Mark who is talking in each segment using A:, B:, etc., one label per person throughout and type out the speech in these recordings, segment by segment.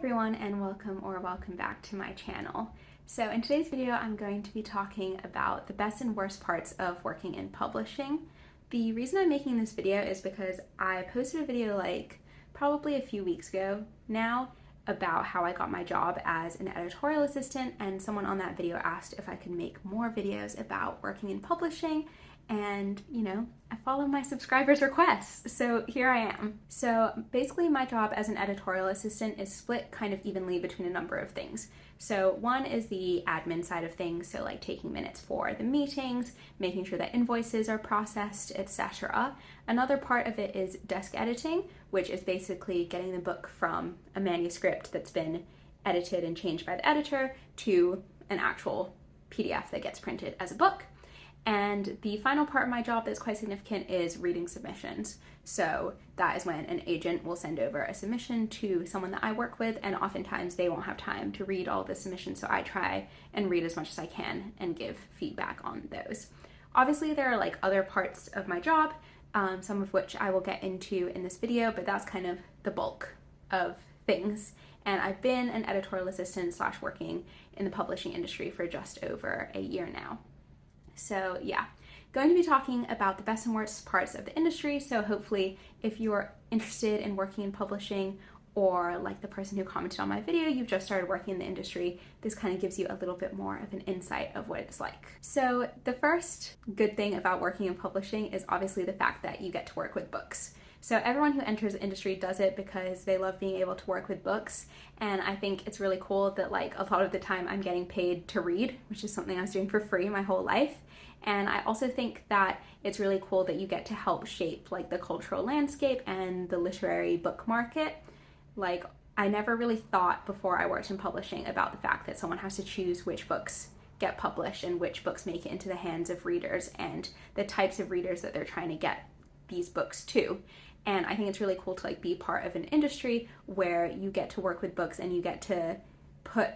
A: everyone, and welcome back to my channel. So in today's video I'm going to be talking about the best and worst parts of working in publishing. The reason I'm making this video is because I posted a video like probably a few weeks ago now about how I got my job as an editorial assistant, and someone on that video asked if I could make more videos about working in publishing, and I follow my subscribers' requests, so here I am. So basically my job as an editorial assistant is split kind of evenly between a number of things. So one is the admin side of things, so like taking minutes for the meetings, making sure that invoices are processed, etc. Another part of it is desk editing, which is basically getting the book from a manuscript that's been edited and changed by the editor to an actual PDF that gets printed as a book. And the final part of my job that's quite significant is reading submissions. So that is when an agent will send over a submission to someone that I work with, and oftentimes they won't have time to read all the submissions, so I try and read as much as I can and give feedback on those. Obviously there are like other parts of my job, some of which I will get into in this video, but that's kind of the bulk of things. And I've been an editorial assistant / working in the publishing industry for just over a year now. So yeah, going to be talking about the best and worst parts of the industry. So hopefully if you're interested in working in publishing, or like the person who commented on my video, you've just started working in the industry, this kind of gives you a little bit more of an insight of what it's like. So the first good thing about working in publishing is obviously the fact that you get to work with books. So everyone who enters the industry does it because they love being able to work with books, and I think it's really cool that like a lot of the time I'm getting paid to read, which is something I was doing for free my whole life. And I also think that it's really cool that you get to help shape like the cultural landscape and the literary book market. Like, I never really thought before I worked in publishing about the fact that someone has to choose which books get published and which books make it into the hands of readers and the types of readers that they're trying to get these books to. And I think it's really cool to like be part of an industry where you get to work with books and you get to put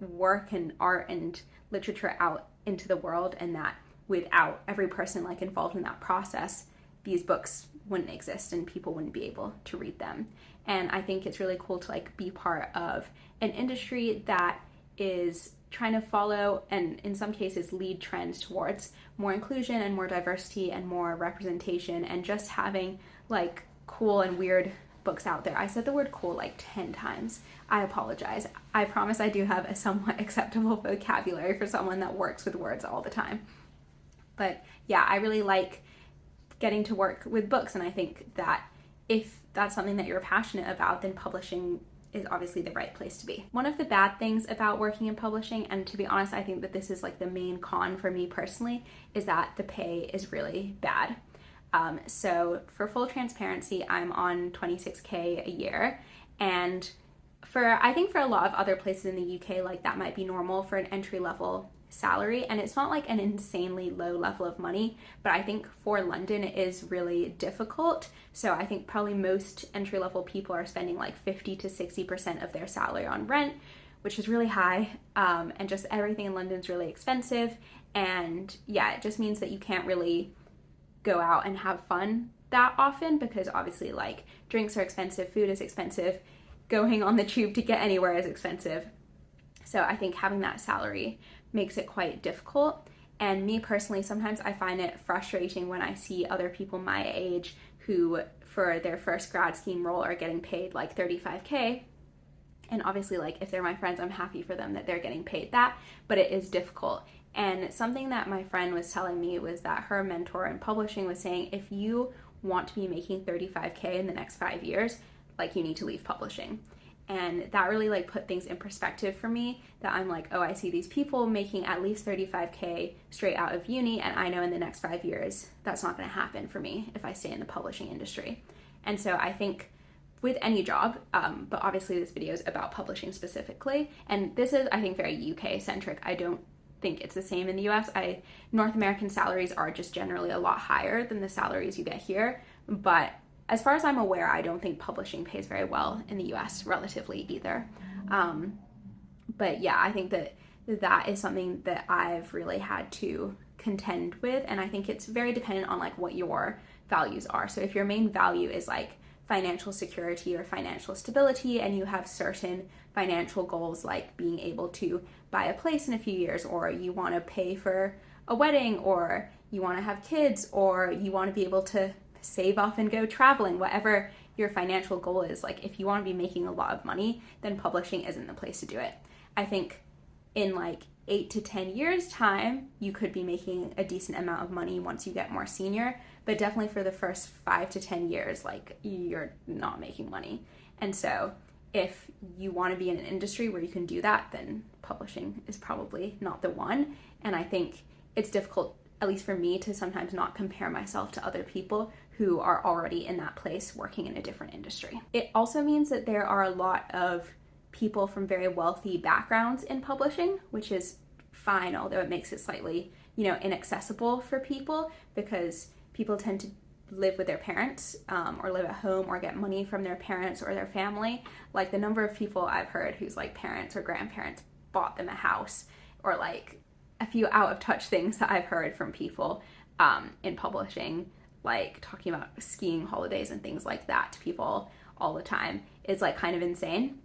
A: work and art and literature out into the world, and that without every person like involved in that process, these books wouldn't exist and people wouldn't be able to read them. And I think it's really cool to like be part of an industry that is trying to follow and in some cases lead trends towards more inclusion and more diversity and more representation, and just having like cool and weird books out there. I said the word cool like 10 times. I apologize. I promise I do have a somewhat acceptable vocabulary for someone that works with words all the time. But yeah, I really like getting to work with books, and I think that if that's something that you're passionate about, then publishing is obviously the right place to be. One of the bad things about working in publishing, and to be honest, I think that this is like the main con for me personally, is that the pay is really bad. So for full transparency, I'm on $26K a year, and I think for a lot of other places in the UK, like that might be normal for an entry-level salary, and it's not like an insanely low level of money, but I think for London it is really difficult. So I think probably most entry-level people are spending like 50 to 60% of their salary on rent, which is really high, and just everything in London is really expensive. And yeah, it just means that you can't really go out and have fun that often, because obviously like drinks are expensive, food is expensive, going on the tube to get anywhere is expensive. So I think having that salary makes it quite difficult. And me personally, sometimes I find it frustrating when I see other people my age who for their first grad scheme role are getting paid like 35K. And obviously like if they're my friends, I'm happy for them that they're getting paid that, but it is difficult. And something that my friend was telling me was that her mentor in publishing was saying, if you want to be making 35K in the next 5 years, like you need to leave publishing. And that really like put things in perspective for me, that I'm like, oh, I see these people making at least 35K straight out of uni, and I know in the next 5 years that's not going to happen for me if I stay in the publishing industry. And so I think with any job, but obviously this video is about publishing specifically, and this is, I think, very UK centric. I don't think it's the same in the US. North American salaries are just generally a lot higher than the salaries you get here, but as far as I'm aware, I don't think publishing pays very well in the US relatively either. But yeah, I think that is something that I've really had to contend with, and I think it's very dependent on like what your values are. So if your main value is like financial security or financial stability, and you have certain financial goals like being able to buy a place in a few years, or you want to pay for a wedding, or you want to have kids, or you want to be able to save up and go traveling, whatever your financial goal is. Like if you want to be making a lot of money, then publishing isn't the place to do it. I think in like 8 to 10 years time, you could be making a decent amount of money once you get more senior, but definitely for the first 5 to 10 years, like you're not making money. And so if you want to be in an industry where you can do that, then publishing is probably not the one. And I think it's difficult, at least for me, to sometimes not compare myself to other people who are already in that place working in a different industry. It also means that there are a lot of people from very wealthy backgrounds in publishing, which is fine, although it makes it slightly, inaccessible for people, because people tend to live with their parents or live at home or get money from their parents or their family. Like the number of people I've heard whose like parents or grandparents bought them a house, or like a few out of touch things that I've heard from people in publishing, like talking about skiing holidays and things like that to people all the time, is like kind of insane.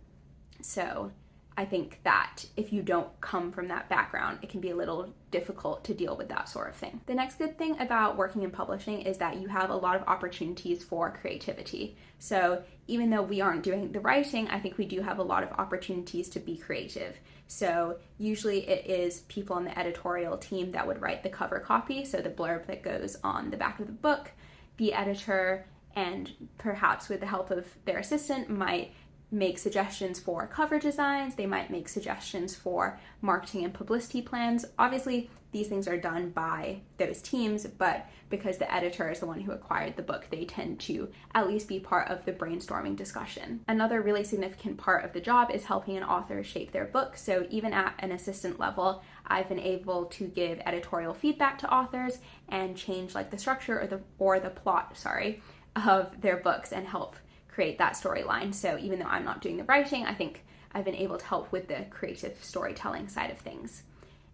A: So I think that if you don't come from that background, it can be a little difficult to deal with that sort of thing. The next good thing about working in publishing is that you have a lot of opportunities for creativity. So even though we aren't doing the writing, I think we do have a lot of opportunities to be creative. So usually it is people on the editorial team that would write the cover copy, so the blurb that goes on the back of the book. The editor, and perhaps with the help of their assistant, might make suggestions for cover designs. They might make suggestions for marketing and publicity plans. Obviously, these things are done by those teams, but because the editor is the one who acquired the book, they tend to at least be part of the brainstorming discussion. Another really significant part of the job is helping an author shape their book. So even at an assistant level, I've been able to give editorial feedback to authors and change like the structure or the plot, of their books and help create that storyline. So even though I'm not doing the writing, I think I've been able to help with the creative storytelling side of things.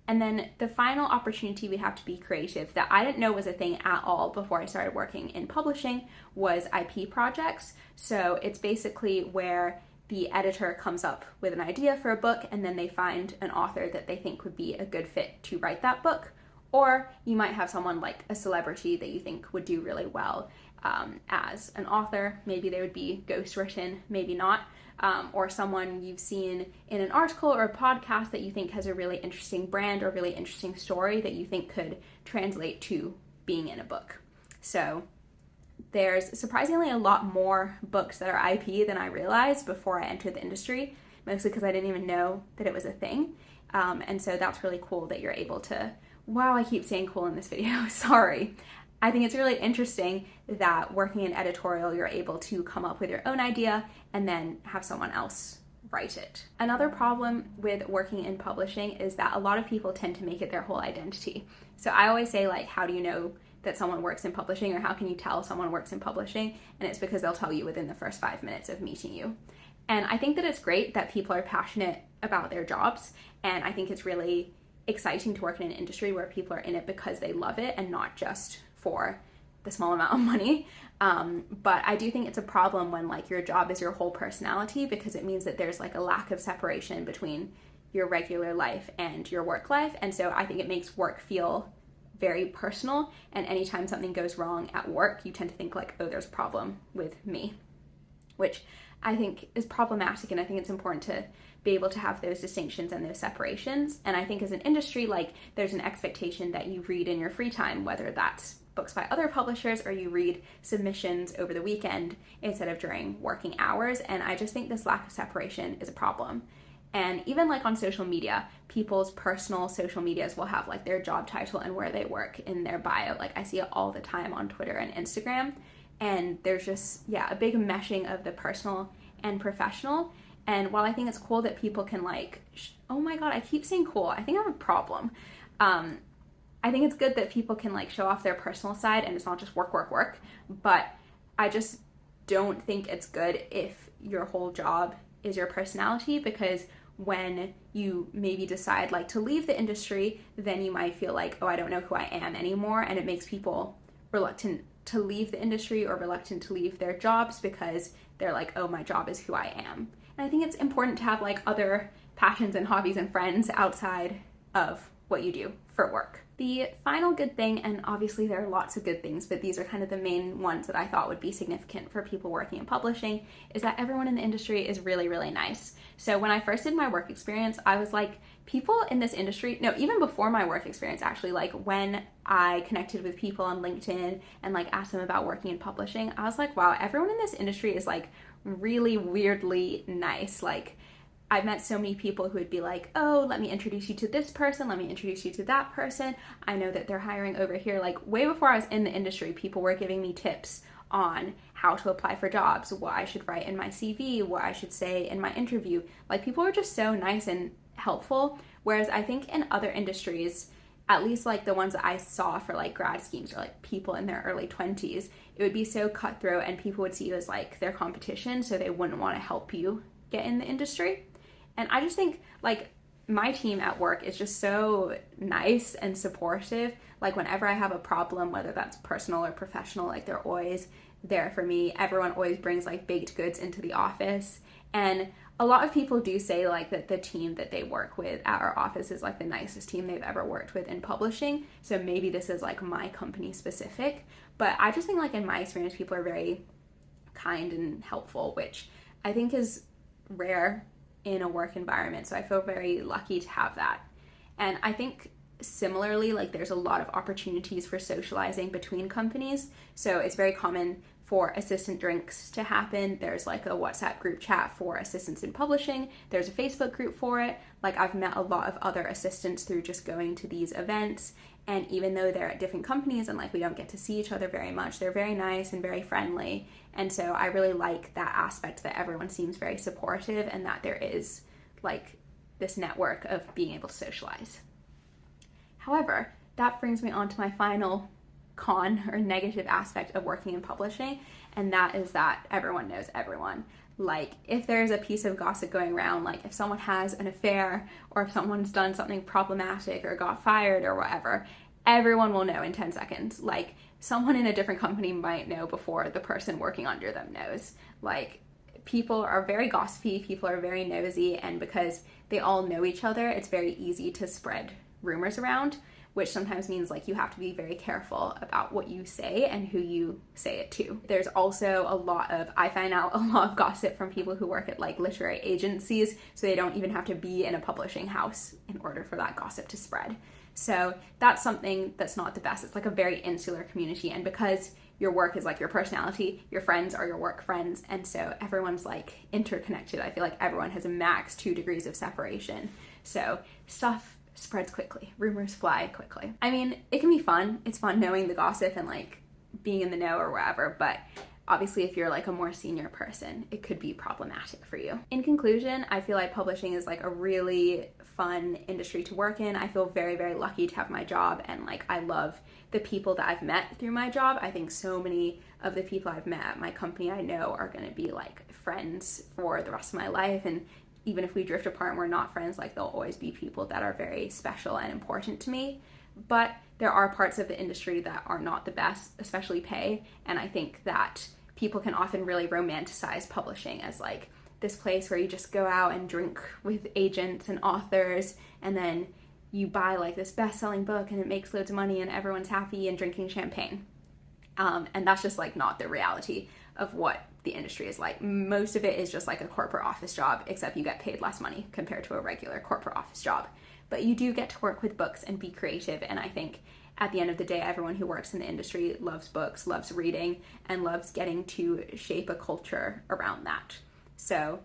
A: And then the final opportunity we have to be creative that I didn't know was a thing at all before I started working in publishing was IP projects. So it's basically where the editor comes up with an idea for a book and then they find an author that they think would be a good fit to write that book. Or you might have someone like a celebrity that you think would do really well as an author. Maybe they would be ghostwritten, maybe not. Or someone you've seen in an article or a podcast that you think has a really interesting brand or really interesting story that you think could translate to being in a book. So there's surprisingly a lot more books that are IP than I realized before I entered the industry, mostly because I didn't even know that it was a thing. And so that's really cool that you're able to, wow, I keep saying cool in this video, sorry. I think it's really interesting that working in editorial, you're able to come up with your own idea and then have someone else write it. Another problem with working in publishing is that a lot of people tend to make it their whole identity. So I always say, like, how do you know that someone works in publishing, or how can you tell someone works in publishing? And it's because they'll tell you within the first 5 minutes of meeting you. And I think that it's great that people are passionate about their jobs, and I think it's really exciting to work in an industry where people are in it because they love it and not just for the small amount of money. But I do think it's a problem when like your job is your whole personality, because it means that there's like a lack of separation between your regular life and your work life. And so I think it makes work feel very personal. And anytime something goes wrong at work, you tend to think like, oh, there's a problem with me, which I think is problematic. And I think it's important to be able to have those distinctions and those separations. And I think as an industry, like there's an expectation that you read in your free time, whether that's books by other publishers or you read submissions over the weekend instead of during working hours. And I just think this lack of separation is a problem. And even like on social media, people's personal social medias will have like their job title and where they work in their bio. Like I see it all the time on Twitter and Instagram. And there's just, a big meshing of the personal and professional. And while I think it's cool that people can like, oh my God, I keep saying cool. I think I have a problem. I think it's good that people can like show off their personal side and it's not just work, work, work. But I just don't think it's good if your whole job is your personality, because when you maybe decide like to leave the industry, then you might feel like, oh, I don't know who I am anymore. And it makes people reluctant to leave the industry or reluctant to leave their jobs because they're like, oh, my job is who I am. And I think it's important to have like other passions and hobbies and friends outside of what you do for work. The final good thing, and obviously there are lots of good things, but these are kind of the main ones that I thought would be significant for people working in publishing, is that everyone in the industry is really, really nice. So when I first did my work experience, I was like, people in this industry, no, even before my work experience actually, like when I connected with people on LinkedIn and like asked them about working in publishing, I was like, wow, everyone in this industry is like really weirdly nice. Like, I've met so many people who would be like, oh, let me introduce you to this person, let me introduce you to that person. I know that they're hiring over here. Like, way before I was in the industry, people were giving me tips on how to apply for jobs, what I should write in my CV, what I should say in my interview. Like, people are just so nice and helpful. Whereas I think in other industries, at least like the ones that I saw for like grad schemes or like people in their early 20s, it would be so cutthroat and people would see you as like their competition, so they wouldn't want to help you get in the industry. And I just think like my team at work is just so nice and supportive. Like whenever I have a problem, whether that's personal or professional, like they're always there for me. Everyone always brings like baked goods into the office. And a lot of people do say like that the team that they work with at our office is like the nicest team they've ever worked with in publishing. So maybe this is like my company specific, but I just think like in my experience, people are very kind and helpful, which I think is rare in a work environment. So I feel very lucky to have that. And I think similarly, like there's a lot of opportunities for socializing between companies. So it's very common for assistant drinks to happen. There's like a WhatsApp group chat for assistants in publishing. There's a Facebook group for it. Like I've met a lot of other assistants through just going to these events. And even though they're at different companies and like we don't get to see each other very much, they're very nice and very friendly. And so I really like that aspect, that everyone seems very supportive and that there is like this network of being able to socialize. However, that brings me on to my final con or negative aspect of working in publishing, and that is that everyone knows everyone. Like if there's a piece of gossip going around, like if someone has an affair or if someone's done something problematic or got fired or whatever, everyone will know in 10 seconds. Like someone in a different company might know before the person working under them knows. Like people are very gossipy, people are very nosy, and because they all know each other, it's very easy to spread rumors around, which sometimes means like you have to be very careful about what you say and who you say it to. There's also I find out a lot of gossip from people who work at like literary agencies, so they don't even have to be in a publishing house in order for that gossip to spread. So that's something that's not the best. It's like a very insular community, and because your work is like your personality, your friends are your work friends, and so everyone's like interconnected. I feel like everyone has a max 2 degrees of separation. So stuff spreads quickly. Rumors fly quickly. I mean, it can be fun. It's fun knowing the gossip and like being in the know or wherever, but obviously if you're like a more senior person, it could be problematic for you. In conclusion, I feel like publishing is like a really fun industry to work in. I feel very, very lucky to have my job, and like I love the people that I've met through my job. I think so many of the people I've met at my company I know are going to be like friends for the rest of my life, and even if we drift apart and we're not friends, like they'll always be people that are very special and important to me. But there are parts of the industry that are not the best, especially pay. And I think that people can often really romanticize publishing as like this place where you just go out and drink with agents and authors, and then you buy like this best-selling book and it makes loads of money and everyone's happy and drinking champagne. And that's just like not the reality of what the industry is like. Most of it is just like a corporate office job, except you get paid less money compared to a regular corporate office job. But you do get to work with books and be creative, and I think at the end of the day, everyone who works in the industry loves books, loves reading, and loves getting to shape a culture around that. So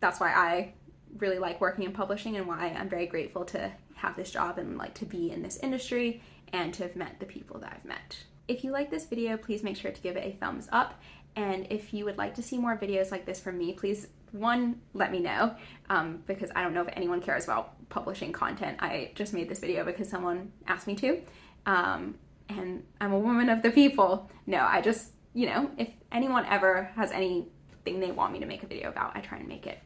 A: that's why I really like working in publishing, and why I'm very grateful to have this job and like to be in this industry and to have met the people that I've met. If you like this video, please make sure to give it a thumbs up. And if you would like to see more videos like this from me, please, one, let me know, because I don't know if anyone cares about publishing content. I just made this video because someone asked me to, and I'm a woman of the people. No, I just, if anyone ever has anything they want me to make a video about, I try and make it.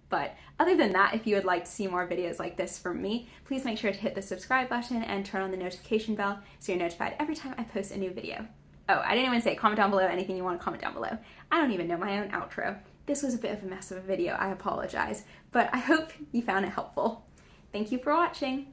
A: But other than that, if you would like to see more videos like this from me, please make sure to hit the subscribe button and turn on the notification bell so you're notified every time I post a new video. Oh, I didn't even say comment down below anything you want to comment down below. I don't even know my own outro. This was a bit of a mess of a video, I apologize, but I hope you found it helpful. Thank you for watching.